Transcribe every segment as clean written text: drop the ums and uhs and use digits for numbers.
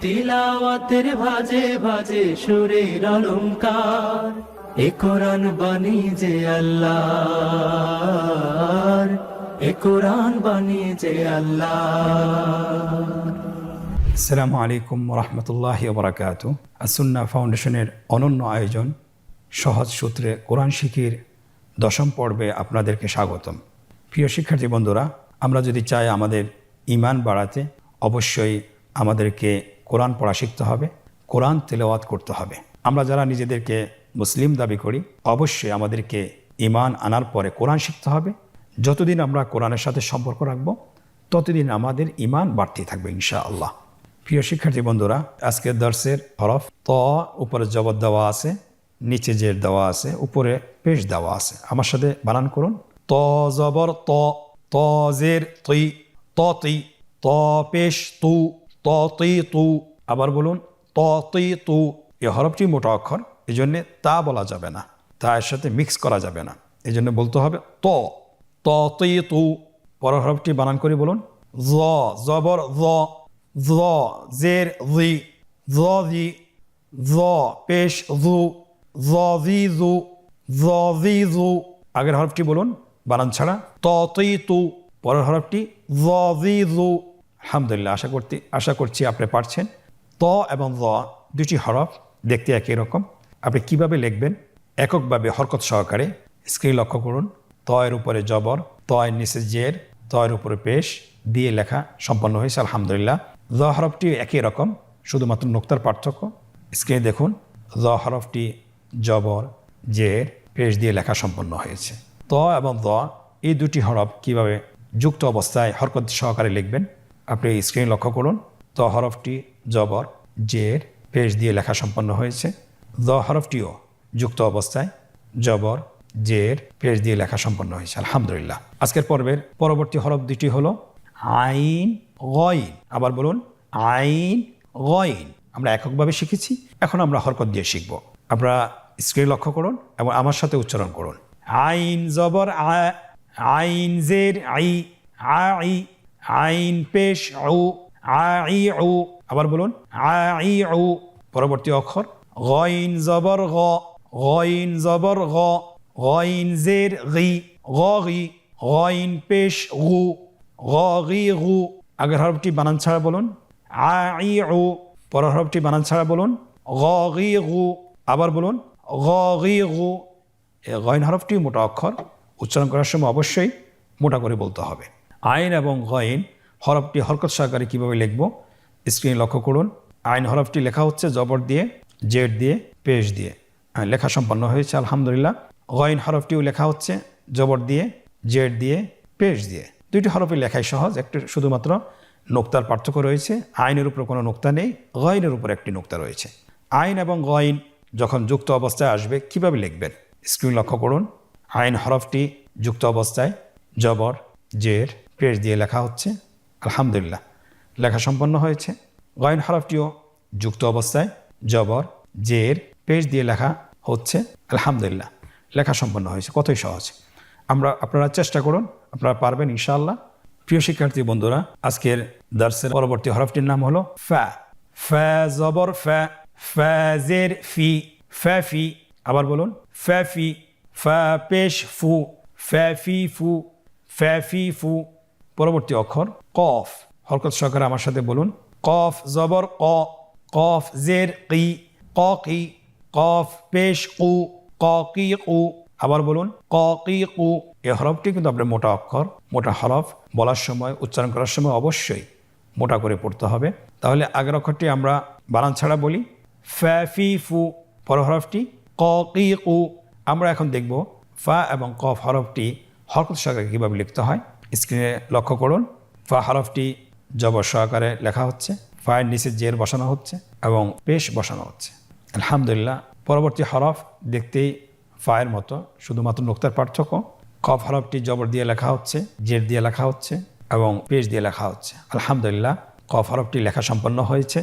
তিলাওয়াতের ভাজে ভাজে সুরের অলংকার, এ কোরআন বাণী যে আল্লাহর, এ কোরআন বাণী যে আল্লাহর। আসসালামু আলাইকুম রহমতুল্লাহি ওবরাকাতু। আসুন্না ফাউন্ডেশনের অনন্য আয়োজন সহজ সূত্রে কোরআন শিখির 10ম পর্বে আপনাদেরকে স্বাগতম। প্রিয় শিক্ষার্থী বন্ধুরা, আমরা যদি চাই আমাদের ঈমান বাড়াতে, অবশ্যই আমাদেরকে কোরআন পড়া শিখতে হবে, কোরআন তেলাওয়াত করতে হবে। আমরা যারা নিজেদেরকে মুসলিম দাবি করি, অবশ্যই আমাদেরকে ঈমান আনার পরে কোরআন শিখতে হবে। যতদিন আমরা কোরআনের সাথে সম্পর্ক রাখব, ততদিন আমাদের ঈমান বাড়তেই থাকবে ইনশাআল্লাহ। প্রিয় শিক্ষার্থী বন্ধুরা, আজকের দর্শের হরফ ত, উপরে জবর দেওয়া আছে, নিচে জের দেওয়া আছে, উপরে পেশ দেওয়া আছে। আমার সাথে বানান করুন। ত জবর ত, ত জের তুই, ত তুই, ত পেশ তু, ত তুই তু। আবার বলুন ত তুই তু। এই হরফটি মোটা অক্ষর, এই জন্যে তা বলা যাবে না, তা এর সাথে মিক্স করা যাবে না, এই জন্য বলতে হবে ত, ত তুই তু। পরের হরফটি বানান করে বলুন। জ জবর জ, জ জের জি, জ জি, জ পেশ জু, জ জি জু, জ জি জু। আগের হরফটি বলুন বানান ছাড়া। ত তুই তু। পরের হরফটি জ জি জু। আলহামদুলিল্লাহ, আশা করছি আপনি পারছেন। ত এবং জ দুটি হরফ দেখতে একই রকম। আপনি কিভাবে লিখবেন এককভাবে হরকত সহকারে স্ক্রিন লক্ষ্য করুন। ত এর উপরে জবর, ত এর নিচে জের, ত এর উপরে পেশ দিয়ে লেখা সম্পন্ন হয়েছে আলহামদুলিল্লাহ। জ হরফটি একই রকম, শুধুমাত্র নোক্তার পার্থক্য। স্ক্রিনে দেখুন, জ হরফটি জবর, জের, পেশ দিয়ে লেখা সম্পন্ন হয়েছে। ত এবং জ এই দুটি হরফ কিভাবে যুক্ত অবস্থায় হরকত সহকারে লিখবেন আপনি স্ক্রিনে লক্ষ্য করুন। ত হরফটি জবর, জের, পেশ দিয়ে লেখা সম্পন্ন হয়েছে। জ হরফটিও যুক্ত অবস্থায় জবর, জের, পেশ দিয়ে লেখা সম্পন্ন হয়েছে আলহামদুলিল্লাহ। আজকের পর্বের পরবর্তী হরফ দুটি হলো আইন, গইন। আবার বলুন আইন, গইন। আমরা এককভাবে শিখেছি, এখন আমরা হরকত দিয়ে শিখব। আপনারা স্ক্রিনে লক্ষ্য করুন এবং আমার সাথে উচ্চারণ করুন। আইন জবর আ, আইন জের আই, আই, আইন পেশ উ, আই উ। আবার বলুন আই উ। পরবর্তী অক্ষর গইন জবর গ, গইন জবর গ, গইন জের গি, গি, গইন পেশ গু, গি গু। আগের হরফটি বানান ছাড়া বলুন আই উ। পরের হরফটি বানান ছাড়া বলুন গি গু। আবার বলুন গি গু। এই গইন হরফটি মোটা অক্ষর, উচ্চারণ করার সময় অবশ্যই মোটা করে বলতে হবে। আইন এবং গইন হরফটি হরকত সহকারে কীভাবে লিখব স্ক্রিনে লক্ষ্য করুন। আইন হরফটি লেখা হচ্ছে জবর দিয়ে, জেড দিয়ে, পেশ দিয়ে। লেখা সম্পন্ন হয়েছে আলহামদুলিল্লাহ। গইন হরফটিও লেখা হচ্ছে জবর দিয়ে, জেড দিয়ে, পেশ দিয়ে। দুইটি হরফের লেখাই সহজ, একটু শুধুমাত্র নোক্তার পার্থক্য রয়েছে। আইনের উপর কোনো নোক্তা নেই, গইনের উপর একটি নোক্তা রয়েছে। আইন এবং গইন যখন যুক্ত অবস্থায় আসবে কিভাবে লিখবেন স্ক্রিন লক্ষ্য করুন। আইন হরফটি যুক্ত অবস্থায় জবর, জের, পেশ দিয়ে লেখা হচ্ছে আলহামদুলিল্লাহ, লেখা সম্পন্ন হয়েছে। গইন হরফটিও যুক্ত অবস্থায় জবর, জের, পেশ দিয়ে লেখা হচ্ছে আলহামদুলিল্লাহ, লেখা সম্পন্ন হয়েছে। কতই সহজ। আপনারা চেষ্টা করুন, আপনারা পারবেন ইনশাআল্লাহ। প্রিয় শিক্ষার্থী বন্ধুরা, আজকের দার্সের পরবর্তী হরফটির নাম হলো ফা। ফা জবর ফা, ফা জের ফি, ফা ফি। আবার বলুন ফা ফি। ফা পেশ ফু, ফা ফি ফু, ফা ফি ফু। পরবর্তী অক্ষর কফ। হরকত সহকারে আমার সাথে বলুন কফ জবর ক, কফ জের কি, ক কি। কফ পেশ কু, ক কি কু। আবার বলুন ক কি কু। এই হরফটি কিন্তু আপনার মোটা অক্ষর, মোটা হরফ বলার সময়, উচ্চারণ করার সময় অবশ্যই মোটা করে পড়তে হবে। তাহলে আগের অক্ষরটি আমরা বানান ছাড়া বলি ফা ফি ফু, পরের হরফটি ক কি কু। আমরা এখন দেখব ফা এবং কফ হরফটি হরকত সহকারে কীভাবে লিখতে হয়। স্ক্রিনে লক্ষ্য করুন। ফা হরফটি জবর সহকারে লেখা হচ্ছে, ফায়ের নিচে জের বসানো হচ্ছে এবং পেশ বসানো হচ্ছে আলহামদুলিল্লাহ। পরবর্তী হরফ দেখতেই ফায়ের মতো, শুধুমাত্র নোক্তার পার্থক্য। কফ হরফটি জবর দিয়ে লেখা হচ্ছে, জের দিয়ে লেখা হচ্ছে এবং পেশ দিয়ে লেখা হচ্ছে আলহামদুলিল্লাহ। কফ হরফটি লেখা সম্পন্ন হয়েছে।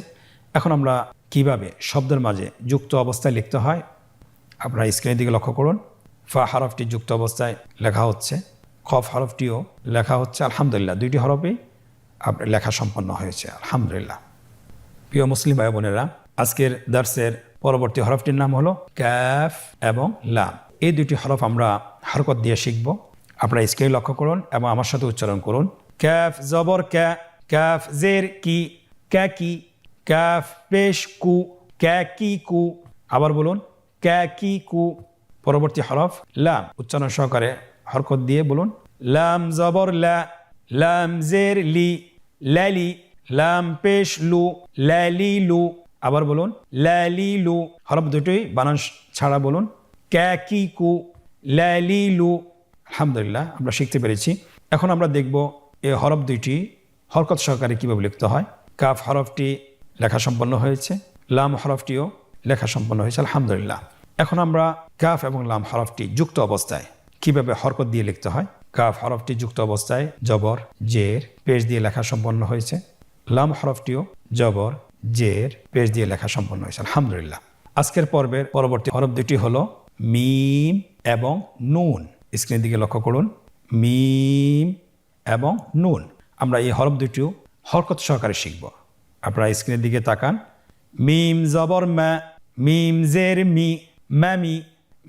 এখন আমরা কিভাবে শব্দের মাঝে যুক্ত অবস্থায় লিখতে হয় আপনারা স্ক্রিনের দিকে লক্ষ্য করুন। ফা হরফটি যুক্ত অবস্থায় লেখা হচ্ছে, কফ হরফটিও লেখা হচ্ছে আলহামদুলিল্লাহ। দুইটি হরফেই আপনার লেখা সম্পন্ন হয়েছে আলহামদুলিল্লাহ। প্রিয় মুসলিম ভাই বোনেরা, আজকের দার্সের পরবর্তী হরফটির নাম হলো কাফ এবং লাম। এই দুটি হরফ আমরা হরকত দিয়ে শিখব। আপনারা স্কেল লক্ষ্য করুন এবং আমার সাথে উচ্চারণ করুন। কাফ জবর কা, কাফ জের কি, কা কি, কাফ পেশ কু, কা কি কু। আবার বলুন কা কি কু। পরবর্তী হরফ লাম, উচ্চারণ সহকারে হরকত দিয়ে বলুন লাম জবর লা, লাম জের লি, লালি, লাম পেশ লু, লালি লু। আবার বলুন লালি লু। হরফ দুটোই বানান ছাড়া বলুন কা কি কু, লালি লু। আলহামদুলিল্লাহ, আমরা শিখতে পেরেছি। এখন আমরা দেখব এই হরফ দুইটি হরকত সহকারে কিভাবে লিখতে হয়। কাফ হরফটি লেখা সম্পন্ন হয়েছে, লাম হরফটিও লেখা সম্পন্ন হয়েছে আলহামদুলিল্লাহ। এখন আমরা কাফ এবং লাম হরফটি যুক্ত অবস্থায় কিভাবে হরকত দিয়ে লিখতে হয়। কাফ হরফটি যুক্ত অবস্থায় জবর জের পেশ দিয়ে লেখা সম্পন্ন হয়েছে। লাম হরফটিও জবর জের পেশ দিয়ে লেখা সম্পন্ন হয়েছে আলহামদুলিল্লাহ। আজকের পর্বের পরবর্তী হরফ দুটি হলো মিম এবং নুন। স্ক্রিনের দিকে লক্ষ্য করুন, মিম এবং নুন। আমরা এই হরফ দুটিও হরকত সহকারে শিখব। আপনারা স্ক্রিনের দিকে তাকান। মিম জবর মা, মিম জের মি, মামি,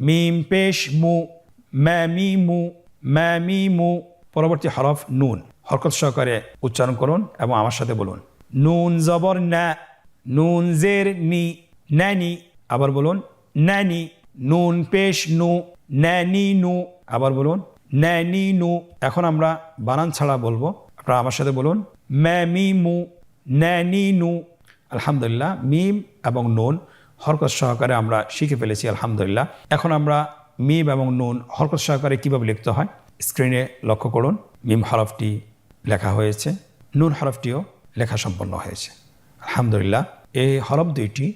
মিম পেশ মু, মামি মু, মামি মু। পরবর্তী হরফ নুন, হরকত সহকারে উচ্চারণ করুন এবং আমার সাথে বলুন নুন জবর না, নুন জের নি, নানি। আবার বলুন নানি, নুন পেশ নু, নানি নু। আবার বলুন নানি নু। এখন আমরা বানান ছাড়া বলবো, আপনারা আমার সাথে বলুন মামি মু, নানি নু। আলহামদুলিল্লাহ, মিম এবং নুন হরকত সহকারে আমরা শিখে ফেলেছি আলহামদুলিল্লাহ। এখন আমরা মিম এবং নুন হরকত সহকারে কিভাবে লিখতে হয় স্ক্রিনে লক্ষ্য করুন। মিম হরফটি লেখা হয়েছে, নুন হরফটিও লেখা সম্পন্ন হয়েছে আলহামদুলিল্লাহ। এই হরফ দুইটি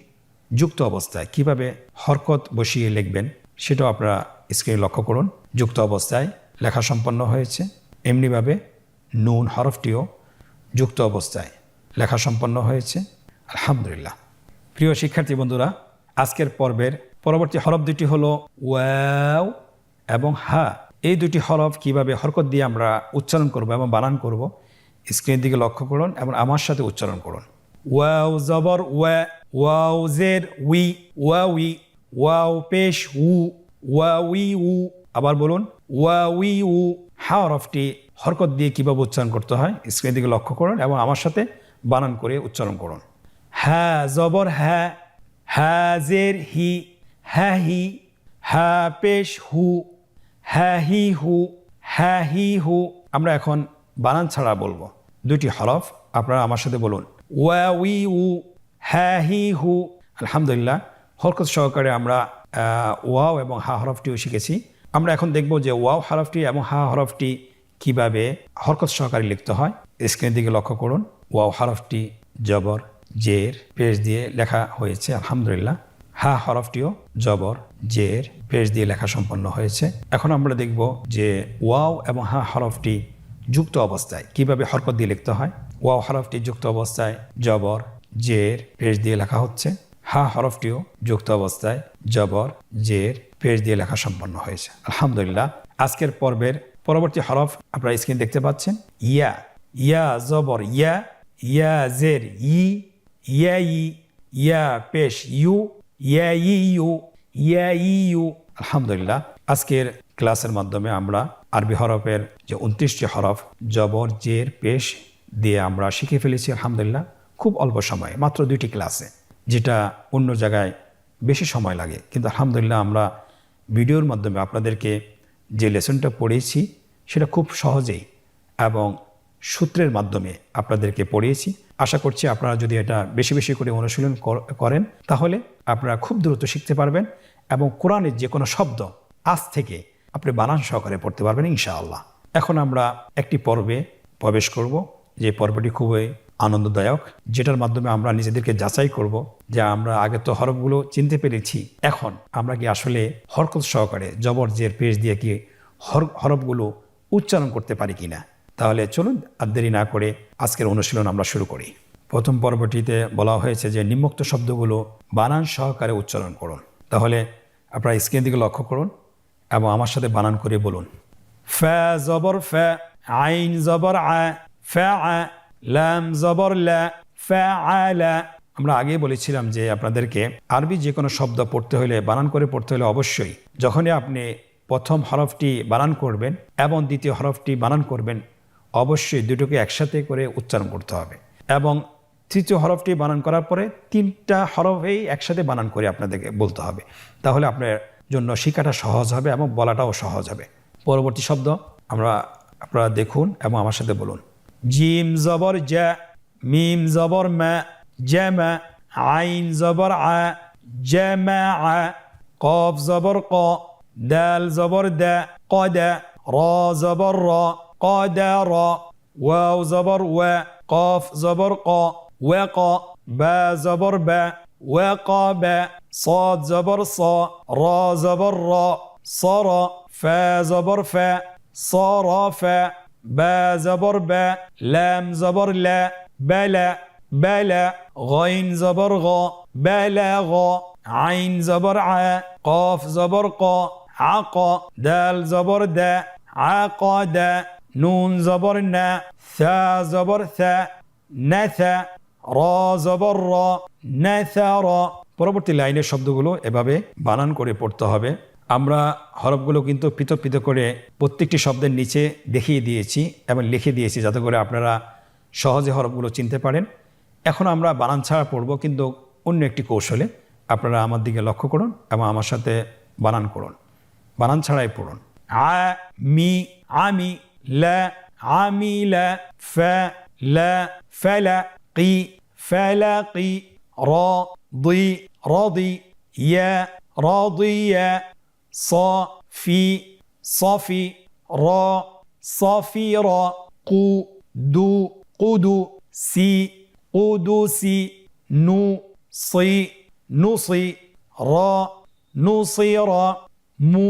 যুক্ত অবস্থায় কিভাবে হরকত বসিয়ে লিখবেন সেটাও আপনারা স্ক্রিনে লক্ষ্য করুন। যুক্ত অবস্থায় লেখা সম্পন্ন হয়েছে, এমনিভাবে নুন হরফটিও যুক্ত অবস্থায় লেখা সম্পন্ন হয়েছে আলহামদুলিল্লাহ। প্রিয় শিক্ষার্থী বন্ধুরা, আজকের পর্বের পরবর্তী হরফ দুটি হলো ওয়াও এবং হা। এই দুটি হরফ কিভাবে হরকত দিয়ে আমরা উচ্চারণ করব এবং বানান করব স্ক্রিনের দিকে লক্ষ্য করুন এবং আমার সাথে উচ্চারণ করুন। ওয়াও জবর ওয়া, ওয়াও জের উই, ওয়াউই, ওয়াও পেশ উ, ওয়াউই উ। আবার বলুন ওয়াউই উ। হা হরফটি হরকত দিয়ে কিভাবে উচ্চারণ করতে হয় স্ক্রিনের দিকে লক্ষ্য করুন এবং আমার সাথে বানান করে উচ্চারণ করুন। হা জবর হা, হা জের হি, হা হি, হা পেশ হু, হা হি হু, হা হি হু। আমরা এখন বানান ছাড়া বলবো দুটি হরফ, আপনারা আমার সাথে বলুন ওয়াউই উ, হা হি হু। আলহামদুলিল্লাহ, হরকত সহকারে আমরা ওয়াও এবং হা হরফটিও শিখেছি। আমরা এখন দেখব যে ওয়াও হরফটি এবং হা হরফটি কিভাবে হরকত সহকারে লিখতে হয় স্ক্রিনের দিকে লক্ষ্য করুন। ওয়াও হরফটি জবর জের পেশ দিয়ে লেখা হয়েছে আলহামদুলিল্লাহ। হা হরফটিও জবর জের পেশ দিয়ে লেখা সম্পন্ন হয়েছে। এখন আমরা দেখব যে ওয়াও এবং হা হরফটি যুক্ত অবস্থায় কিভাবে হরকত দিয়ে লিখতে হয়। ওয়াও হরফটি যুক্ত অবস্থায় জবর জের পেশ দিয়ে লেখা হচ্ছে। হা হরফটিও যুক্ত অবস্থায় জবর জের পেশ দিয়ে লেখা সম্পন্ন হয়েছে আলহামদুলিল্লাহ। আজকের পর্বের পরবর্তী হরফ আপনারা স্ক্রিন দেখতে পাচ্ছেন ইয়া। ইয়া জবর ইয়া, ইয়া জের ই, ইয়া ই, ইয়া পেশ ইউ, ইয়া ই ইউ, ইয়া ই ইউ। আলহামদুলিল্লাহ, আজকের ক্লাসের মাধ্যমে আমরা আরবি হরফের যে 29টি হরফ জবর জের পেশ দিয়ে আমরা শিখে ফেলেছি আলহামদুলিল্লাহ। খুব অল্প সময়ে, মাত্র 2টি ক্লাসে, যেটা অন্য জায়গায় বেশি সময় লাগে, কিন্তু আলহামদুলিল্লাহ আমরা ভিডিওর মাধ্যমে আপনাদেরকে যে লেসনটা পড়িয়েছি সেটা খুব সহজেই এবং সূত্রের মাধ্যমে আপনাদেরকে পড়িয়েছি। আশা করছি আপনারা যদি এটা বেশি বেশি করে অনুশীলন করেন তাহলে আপনারা খুব দ্রুত শিখতে পারবেন এবং কোরআনের যে কোনো শব্দ আজ থেকে আপনি বানান সহকারে পড়তে পারবেন ইনশাআল্লাহ। এখন আমরা একটি পর্বে প্রবেশ করব, যে পর্বটি খুবই আনন্দদায়ক, যেটার মাধ্যমে আমরা নিজেদেরকে যাচাই করব যে আমরা আগে তো হরফগুলো চিনতে পেরেছি, এখন আমরা কি আসলে হরকত সহকারে জবর জের পেশ দিয়ে কি হরফগুলো উচ্চারণ করতে পারি কিনা। তাহলে চলুন আর দেরি না করে আজকের অনুশীলন আমরা শুরু করি। প্রথম পর্বটিতে বলা হয়েছে যে নিম্নোক্ত শব্দগুলো বানান সহকারে উচ্চারণ করুন। তাহলে আপনারা স্ক্রিনের দিকে লক্ষ্য করুন এবং আমার সাথে বানান করে বলুন। ফা জবর ফা, আইন জবর আ, ফা আ, লাম জবর লা, ফা আলা, আমরা আগেই বলেছিলাম যে আপনাদেরকে আরবি যে কোনো শব্দ পড়তে হলে বানান করে পড়তে হলে অবশ্যই যখনই আপনি প্রথম হরফটি বানান করবেন এবং দ্বিতীয় হরফটি বানান করবেন অবশ্যই দুটোকে একসাথে করে উচ্চারণ করতে হবে এবং তৃতীয় হরফটি বানান করার পরে 3টা হরফেই একসাথে বানান করে আপনাদেরকে বলতে হবে। তাহলে আপনার জন্য শেখাটা সহজ হবে এবং বলাটাও সহজ হবে। পরবর্তী শব্দ আপনারা দেখুন এবং আমার সাথে বলুন। জিম জবর জা, মিম জবর মা, জামা, আইন জবর আ, জামা আ, কফ জবর ক, দাল জবর দা, কদা, র জবর র, কদা র, ওয়াও জবর ওয়া, কফ জবর ক, ওয়াক, বা জবর বা, ওয়াকাব, صاد زبر صا، را زبر را، صر، فا زبر فا، صرف، با زبر با، لام زبر لا، بلا بلا، غين زبر غا، بلغ، عين زبر ع، قاف زبر قا، عقا، دال زبر دا، عقد، نون زبر نا، ثا زبر ثا، نثا، را زبر را، نثر। পরবর্তী লাইনের শব্দগুলো এভাবে বানান করে পড়তে হবে। আমরা হরফগুলো কিন্তু পৃথক পৃথক করে প্রত্যেকটি শব্দের নিচে দেখিয়ে দিয়েছি এবং লিখে দিয়েছি যাতে করে আপনারা সহজে হরফগুলো চিনতে পারেন। এখন আমরা বানান ছাড়া পড়ব কিন্তু অন্য একটি কৌশলে। আপনারা আমার দিকে লক্ষ্য করুন এবং আমার সাথে বানান করুন। বানান ছাড়াই পড়ুন। আ মি আমি, লা আমিলা, ফা লা ফালা, কি ফালাকি, রা ضي راضي، يا راضية، صافي صافي، را صافيرا، قو دو قدو، سي قدوسي، نو صي نصي، را نصيرا، مو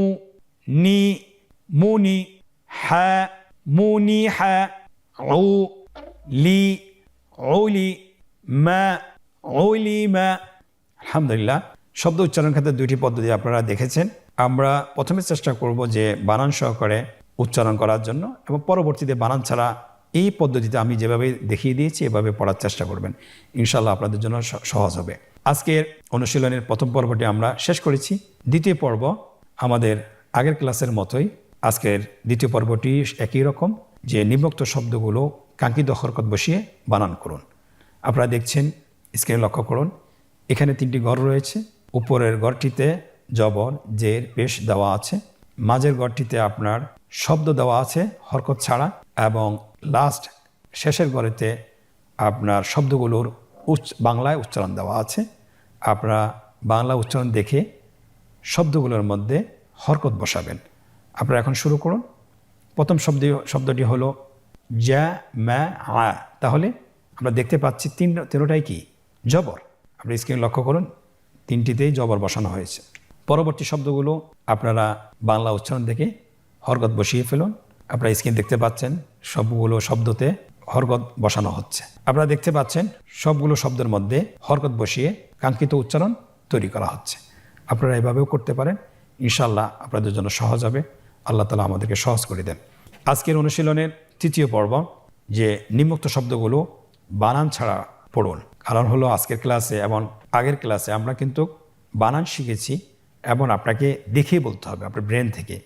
ني مني، حا منيحا، عو لي علي، ما علما। আলহামদুলিল্লাহ, শব্দ উচ্চারণ ক্ষেত্রে 2টি পদ্ধতি আপনারা দেখেছেন। আমরা প্রথমে চেষ্টা করব যে বানান সহকারে উচ্চারণ করার জন্য এবং পরবর্তীতে বানান ছাড়া এই পদ্ধতিতে আমি যেভাবে দেখিয়ে দিয়েছি এভাবে পড়ার চেষ্টা করবেন। ইনশাআল্লাহ আপনাদের জন্য সহজ হবে। আজকের অনুশীলনের প্রথম পর্বটি আমরা শেষ করেছি। দ্বিতীয় পর্ব আমাদের আগের ক্লাসের মতোই। আজকের দ্বিতীয় পর্বটি একই রকম, যে নিম্নোক্ত শব্দগুলো কাঙ্ক্ষিত হরকত বসিয়ে বানান করুন। আপনারা দেখছেন, স্ক্রিনে লক্ষ্য করুন, এখানে 3টি ঘর রয়েছে। উপরের ঘরটিতে জবর জের পেশ দেওয়া আছে, মাঝের ঘরটিতে আপনার শব্দ দেওয়া আছে হরকত ছাড়া, এবং লাস্ট শেষের ঘরেতে আপনার শব্দগুলোর বাংলায় উচ্চারণ দেওয়া আছে। আপনারা বাংলা উচ্চারণ দেখে শব্দগুলোর মধ্যে হরকত বসাবেন। আপনারা এখন শুরু করুন। প্রথম শব্দটি হলো জা মা আ। তাহলে আমরা দেখতে পাচ্ছি তিনটাই কি জবর। আপনি স্ক্রিনে লক্ষ্য করুন, 3টিতেই জবর বসানো হয়েছে। পরবর্তী শব্দগুলো আপনারা বাংলা উচ্চারণ দেখে হরকত বসিয়ে ফেলুন। আপনারা স্ক্রিন দেখতে পাচ্ছেন সবগুলো শব্দতে হরকত বসানো হচ্ছে। আপনারা দেখতে পাচ্ছেন সবগুলো শব্দের মধ্যে হরকত বসিয়ে কাঙ্ক্ষিত উচ্চারণ তৈরি করা হচ্ছে। আপনারা এভাবেও করতে পারেন। ইনশাআল্লাহ আপনাদের জন্য সহজ হবে। আল্লাহ তাআলা আমাদেরকে সহজ করে দেন। আজকের অনুশীলনের 3য় পর্ব, যে নিম্নোক্ত শব্দগুলো বানান ছাড়া পড়ুন। কারণ হলো আজকের ক্লাসে এবং আগের ক্লাসে আমরা কিন্তু বানান শিখেছি এবং আপনাকে দেখেই বলতে হবে আপনার ব্রেন থেকে।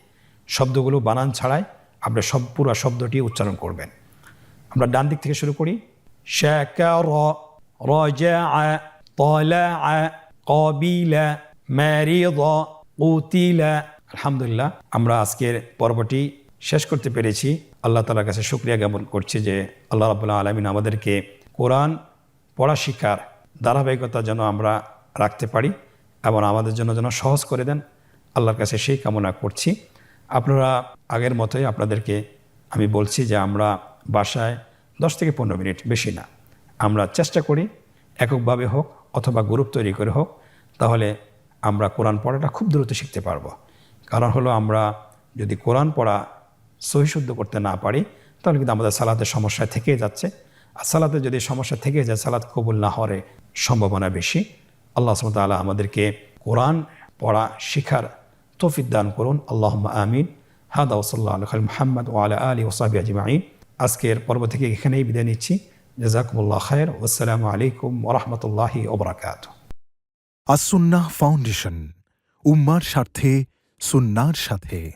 শব্দগুলো বানান ছাড়াই আপনি পুরো শব্দটি উচ্চারণ করবেন। আমরা ডান দিক থেকে শুরু করি। শাকারা, রাজাআ, তালাআ, কাবিলা, মারিদা, কুতিলা। আলহামদুলিল্লাহ, আমরা আজকের পর্বটি শেষ করতে পেরেছি। আল্লাহ তাআলার কাছে শুকরিয়া জ্ঞাপন করছি যে আল্লাহ রাব্বুল আলামিন আমাদেরকে কোরআন পড়া শিক্ষার ধারাবাহিকতা যেন আমরা রাখতে পারি এবং আমাদের জন্য যেন সহজ করে দেন। আল্লাহর কাছে সেই কামনা করছি। আপনারা আগের মতোই আপনাদেরকে আমি বলছি যে আমরা বাসায় 10 থেকে 15 মিনিট, বেশি না, আমরা চেষ্টা করি এককভাবে হোক অথবা গ্রুপ তৈরি করে হোক, তাহলে আমরা কোরআন পড়াটা খুব দ্রুত শিখতে পারবো। কারণ হলো আমরা যদি কোরআন পড়া সহিশুদ্ধ করতে না পারি তাহলে কিন্তু আমাদের সালাতের সমস্যা থেকে যাচ্ছে। আর সালাতে যদি সমস্যা থেকে যায় সালাত কবুল না হওয়ার সম্ভাবনা বেশি। আল্লাহ সুবহানাহু ওয়া তাআলা আমাদেরকে কোরআন পড়া শিখার তৌফিক দান করুন। আল্লাহুম্মা আমিন। হাদা ওয়া সাল্লাল্লাহু আলা মুহাম্মদ ওয়া আলা আলিহি ওয়া সাহবিহি আজমাইন। আজকের পর্ব থেকে এখানেই বিদায় নিচ্ছি। জাযাকুমুল্লাহ খায়র। ওয়াসসালামু আলাইকুম ওয়া রাহমাতুল্লাহি ওয়া বারাকাতুহু। আসুন্নাহ ফাউন্ডেশন, উম্মার স্বার্থে সুন্নাহর সাথে।